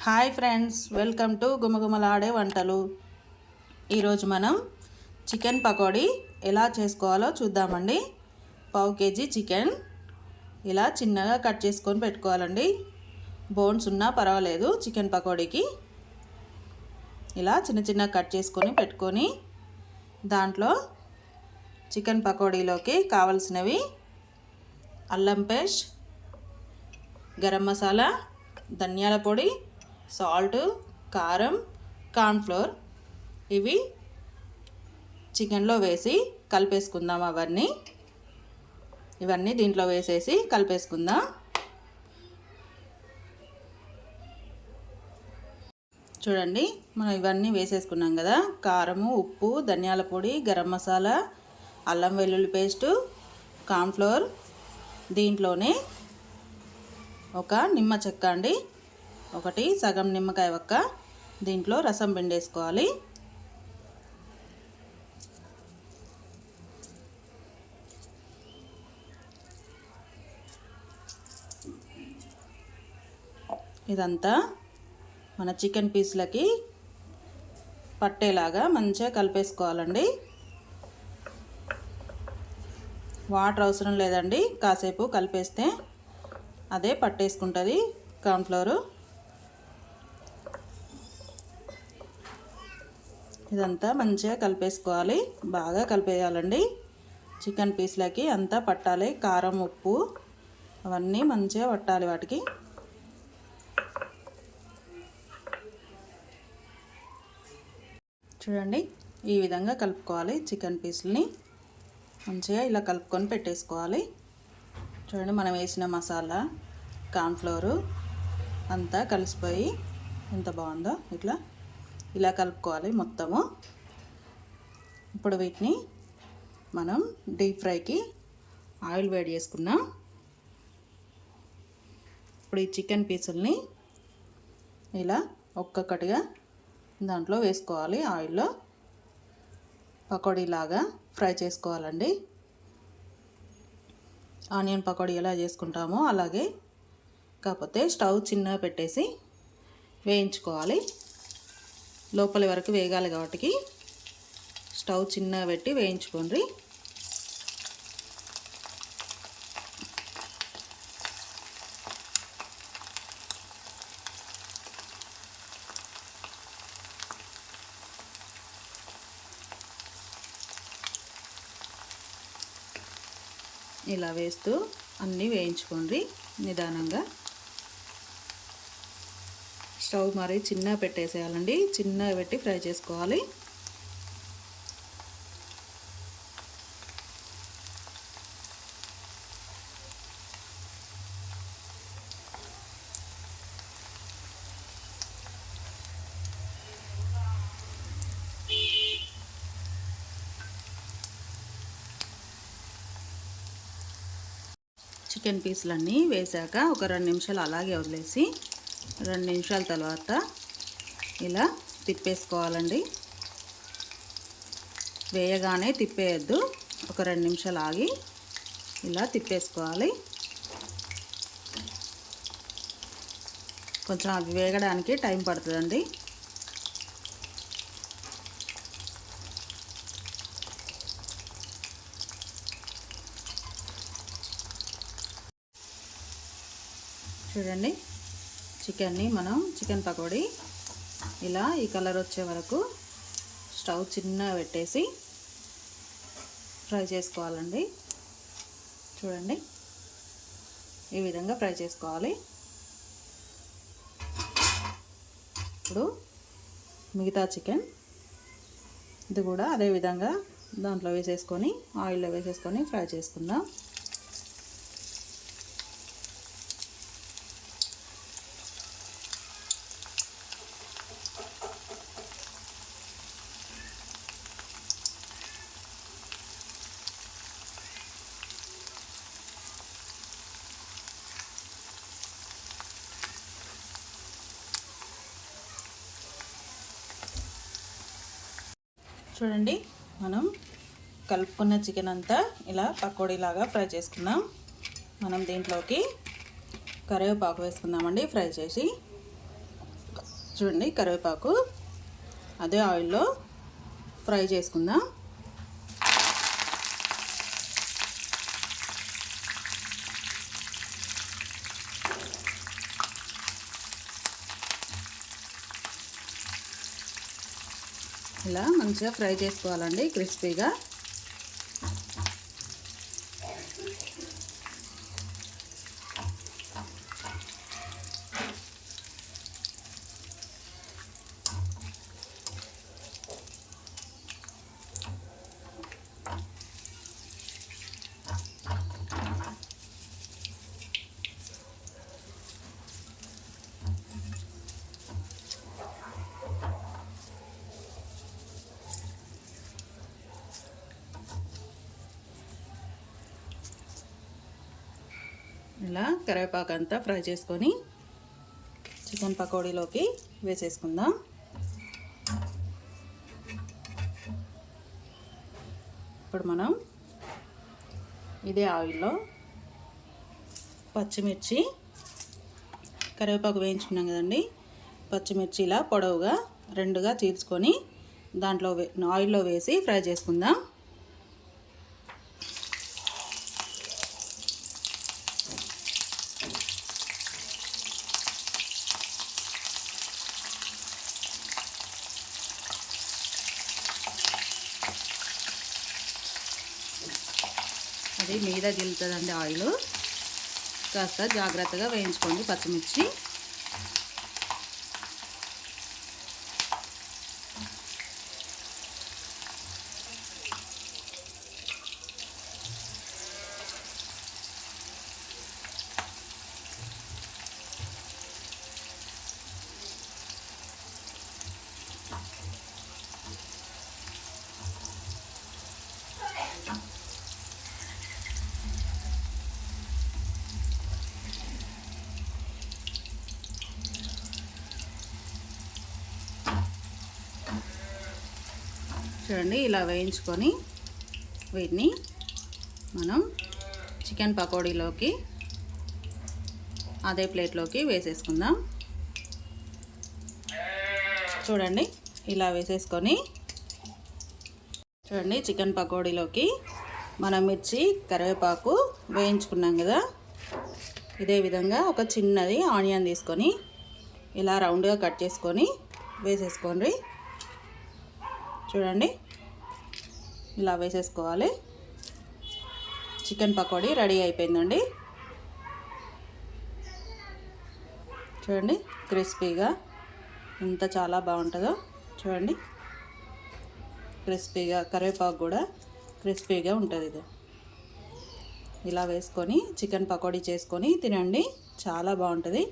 Hi friends, welcome to గుమగుమలాడే వంటలు. ఈరోజు మనం చికెన్ పకోడీ ఎలా చేసుకోవాలో చూద్దామండి. పావు కేజీ చికెన్ ఇలా చిన్నగా కట్ చేసుకొని పెట్టుకోవాలండి. బోన్స్ ఉన్నా పర్వాలేదు. చికెన్ పకోడీకి ఇలా చిన్న చిన్న కట్ చేసుకొని పెట్టుకొని దాంట్లో చికెన్ పకోడీలోకి కావలసినవి అల్లం పేస్ట్, గరం మసాలా, ధనియాల పొడి, సాల్ట్, కారం, కార్న్ఫ్లోర్ ఇవి చికెన్లో వేసి కలిపేసుకుందాం. ఇవన్నీ దీంట్లో వేసేసి కలిపేసుకుందాం. చూడండి, మనం ఇవన్నీ వేసేసుకున్నాం కదా. కారము, ఉప్పు, ధనియాల పొడి, గరం మసాలా, అల్లం వెల్లుల్లి పేస్టు, కార్న్ఫ్లోర్, దీంట్లోనే ఒక నిమ్మ చెక్క అండి, ఒకటి సగం నిమ్మకాయ ఒక్క, దీంట్లో రసం పిండేసుకోవాలి. ఇదంతా మన చికెన్ పీస్లకి పట్టేలాగా మంచిగా కలిపేసుకోవాలండి. వాటర్ అవసరం లేదండి, కాసేపు కలిపేస్తే అదే పట్టేసుకుంటుంది కార్న్ఫ్లోరు. ఇదంతా మంచిగా కలిపేసుకోవాలి, బాగా కలిపేయాలండి. చికెన్ పీస్లకి అంతా పట్టాలి. కారం, ఉప్పు అవన్నీ మంచిగా పట్టాలి వాటికి. చూడండి, ఈ విధంగా కలుపుకోవాలి. చికెన్ పీస్ని మంచిగా ఇలా కలుపుకొని పెట్టేసుకోవాలి. చూడండి, మనం వేసిన మసాలా, కార్న్ఫ్లోరు అంతా కలిసిపోయి ఎంత బాగుందో ఇలా కలుపుకోవాలి మొత్తము. ఇప్పుడు వీటిని మనం డీప్ ఫ్రైకి ఆయిల్ వేడి చేసుకున్నాం. ఇప్పుడు ఈ చికెన్ పీసుల్ని ఇలా ఒక్కొక్కటిగా దాంట్లో వేసుకోవాలి. ఆయిల్లో పకోడీలాగా ఫ్రై చేసుకోవాలండి. ఆనియన్ పకోడీ ఎలా చేసుకుంటామో అలాగే, కాకపోతే స్టవ్ చిన్నగా పెట్టేసి వేయించుకోవాలి. లోపలి వరకు వేగాలి కాబట్టి స్టవ్ చిన్నగా పెట్టి వేయించుకోండి. ఇలా వేస్తూ అన్నీ వేయించుకోండి నిదానంగా. స్టవ్ మరి చిన్నగా పెట్టేసేయాలండి, చిన్నగా పెట్టి ఫ్రై చేసుకోవాలి. చికెన్ పీసులన్నీ వేసాక ఒక 2 నిమిషాలు అలాగే వదిలేసి 2 నిమిషాల తర్వాత ఇలా తిప్పేసుకోవాలండి. వేయగానే తిప్పేయద్దు, ఒక 2 నిమిషాలు ఆగి ఇలా తిప్పేసుకోవాలి. కొంచెం అవి వేగడానికి టైం పడుతుందండి. చూడండి, చికెన్ పకోడీ ఇలా ఈ కలర్ వచ్చే వరకు స్టవ్ చిన్నగా పెట్టేసి ఫ్రై చేసుకోవాలండి. చూడండి, ఈ విధంగా ఫ్రై చేసుకోవాలి. ఇప్పుడు మిగతా చికెన్ ఇది కూడా అదే విధంగా దాంట్లో వేసేసుకొని ఆయిల్లో వేసేసుకొని ఫ్రై చేసుకుందాం. చూడండి, మనం కలుపుకున్న చికెన్ అంతా ఇలా పకోడీలాగా ఫ్రై చేసుకుందాం. మనం దీంట్లోకి కరివేపాకు వేసుకుందామండి. ఫ్రై చేసి చూడండి కరివేపాకు అదే ఆయిల్లో ఫ్రై చేసుకుందాం. ఇలా మంచిగా ఫ్రై చేసుకోవాలండి క్రిస్పీగా. ఇలా కరివేపాకు అంతా ఫ్రై చేసుకొని చికెన్ పకోడీలోకి వేసేసుకుందాం. ఇప్పుడు మనం ఇదే ఆయిల్లో పచ్చిమిర్చి, కరివేపాకు వేయించుకున్నాం కదండి, పచ్చిమిర్చి ఇలా పొడవుగా రెండుగా చీల్చుకొని దాంట్లో ఆయిల్లో వేసి ఫ్రై చేసుకుందాం. అది మీద గిలుతుందండి ఆయిల్, కాస్త జాగ్రత్తగా వేయించుకోండి పచ్చిమిర్చి. చూడండి ఇలా వేయించుకొని వీటిని మనం చికెన్ పకోడీలోకి అదే ప్లేట్లోకి వేసేసుకుందాం. చూడండి ఇలా వేసేసుకొని చూడండి చికెన్ పకోడీలోకి మనం మిర్చి, కరివేపాకు వేయించుకున్నాం కదా, ఇదే విధంగా ఒక చిన్నది ఆనియన్ తీసుకొని ఇలా రౌండ్గా కట్ చేసుకొని వేసేసుకోండి. చూడండి ఇలా వేసేసుకోవాలి. చికెన్ పకోడీ రెడీ అయిపోయిందండి. చూడండి క్రిస్పీగా ఎంత చాలా బాగుంటుందో. చూడండి క్రిస్పీగా, కరివేపాకు కూడా క్రిస్పీగా ఉంటుంది. ఇది ఇలా వేసుకొని చికెన్ పకోడీ చేసుకొని తినండి, చాలా బాగుంటుంది.